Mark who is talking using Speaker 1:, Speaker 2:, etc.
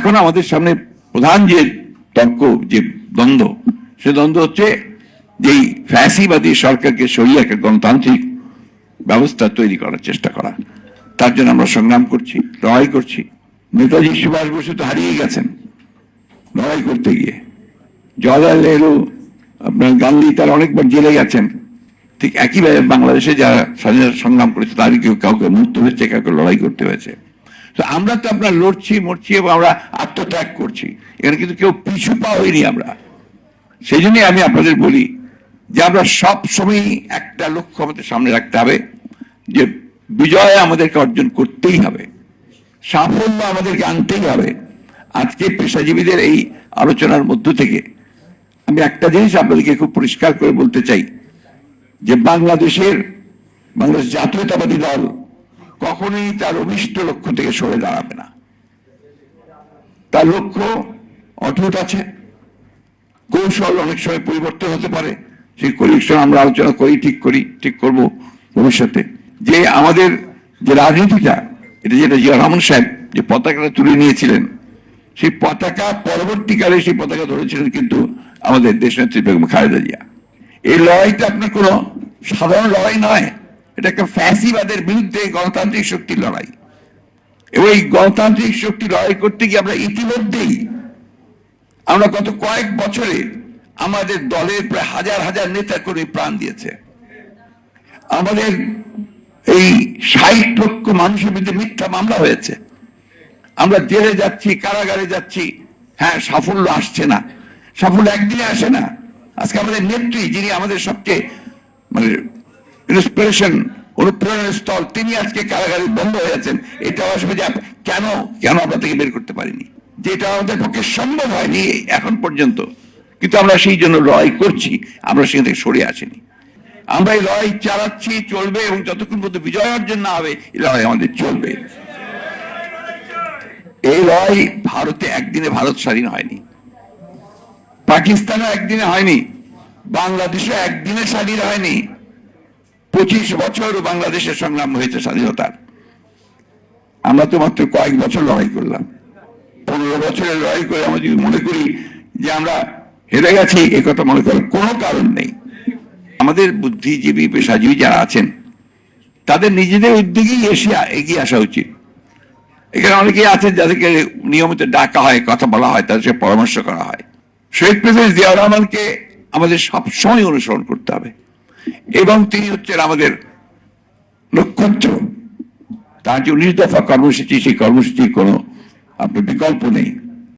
Speaker 1: এখন আমাদের সামনে প্রধান যে তর্ক, যে দ্বন্দ্ব, সে দ্বন্দ্ব হচ্ছে যেই ফ্যাসিবাদী সরকারকে সরিয়ে একটা গণতান্ত্রিক ব্যবস্থা তৈরি করার চেষ্টা করা। তার জন্য আমরা সংগ্রাম করছি, লড়াই করছি। নেতাজি সুভাষ বসু তো হারিয়ে গেছেন লড়াই করতে গিয়ে। জওয়াহরলাল নেহরু, আপনার গান্ধী, তারা অনেকবার জেলে গেছেন। ঠিক একইভাবে বাংলাদেশে যারা স্বাধীনতা সংগ্রাম করেছে তারই কেউ কাউকে মৃত্যু হয়েছে, কাউকে লড়াই করতে হয়েছে। তো আমরা তো আপনার লড়ছি, মরছি এবং আমরা আত্মত্যাগ করছি। এখানে কিন্তু কেউ পিছু পা হইনি আমরা। সেই জন্যই আমি আপনাদের বলি যে আমরা সব সময় একটা লক্ষ্য আমাদের সামনে রাখতে হবে, যে বিজয় আমাদেরকে অর্জন করতেই হবে, সাফল্য আমাদেরকে আনতেই হবে। আজকে পেশাজীবীদের এই আলোচনার মধ্য থেকে আমি একটা জিনিস আপনাদেরকে খুব পরিষ্কার করে বলতে চাই, যে বাংলাদেশ জাতীয়তাবাদী দল কখনোই তার অভিষ্ট লক্ষ্য থেকে সরে দাঁড়াবে না। তার লক্ষ্য অটুট আছে। কৌশল অনেক সময় পরিবর্তন হতে পারে, সেই কৌশল আমরা আলোচনা করি, ঠিক করব ভবিষ্যতে। যে আমাদের যে রাজনীতিটা, এটা যেটা জিয়া রহমান সাহেব যে পতাকাটা তুলে নিয়েছিলেন, সেই পতাকা পরবর্তীকালে সেই পতাকা ধরেছিলেন কিন্তু আমাদের দেশনেত্রী বেগম খালেদা জিয়া। এই লড়াইটা আপনার কোনো সাধারণ লড়াই নয়, এটা একটা ফ্যাসিবাদের বিরুদ্ধে গণতান্ত্রিক শক্তির লড়াই। এবং এই গণতান্ত্রিক শক্তি লড়াই করতে গিয়ে আমরা ইতিমধ্যেই আমরা গত কয়েক বছরে আমাদের দলের প্রায় হাজার হাজার নেতা কর্মী প্রাণ দিয়েছে। আমাদের এই ৬০ লক্ষ মানুষের বিরুদ্ধে মিথ্যা মামলা হয়েছে। আমরা জেলে যাচ্ছি, কারাগারে যাচ্ছি। হ্যাঁ, সাফল্য আসছে না, সাফল্য একদিনে আসে না। আজকে আমাদের নেত্রী, যিনি আমাদের সবচেয়ে ইন্সপিরেশন, অনুপ্রেরণার স্থল, তিনি আজকে কারাগারে বন্ধ হয়ে আছেন। এটা আসবে যে কেন আমরা তাকে বের করতে পারিনি, যেটা আমাদের পক্ষে সম্ভব হয়নি এখন পর্যন্ত। কিন্তু আমরা সেই জন্য লড়াই করছি, আমরা সেখান থেকে সরে আসিনি। আমরা এই লড়াই চালাচ্ছি, চলবে, এবং যতক্ষণ পর্যন্ত বিজয় অর্জন না হবে এই লড়াই আমাদের চলবে। এই লড়াই ভারতে একদিনে ভারত স্বাধীন হয়নি, পাকিস্তানও একদিনে হয়নি, বাংলাদেশও একদিনে স্বাধীন হয়নি। 25 বছর বাংলাদেশের সংগ্রাম হয়েছে স্বাধীনতার। আমরা তো মাত্র কয়েক বছর লড়াই করলাম। 15 বছরের লড়াই করে আমরা যদি মনে করি যে আমরা হেরে গেছি, এ কথা মনে করার কোনো কারণ নেই। আমাদের বুদ্ধিজীবী, পেশাজীবী যারা আছেন, তাদের নিজেদের উদ্যোগেই এগিয়ে আসা উচিত। এখানে অনেকেই আছেন যাদেরকে নিয়মিত ডাকা হয়, কথা বলা হয়, তাদের সাথে পরামর্শ করা হয়। শহীদ প্রেসিডেন্ট জিয়াউর রহমানকে আমাদের সবসময় অনুসরণ করতে হবে, এবং তিনি হচ্ছেন আমাদের নক্ষত্র। তার যে 19 দফা কর্মসূচি, সেই কর্মসূচির কোনো আপনার বিকল্প নেই।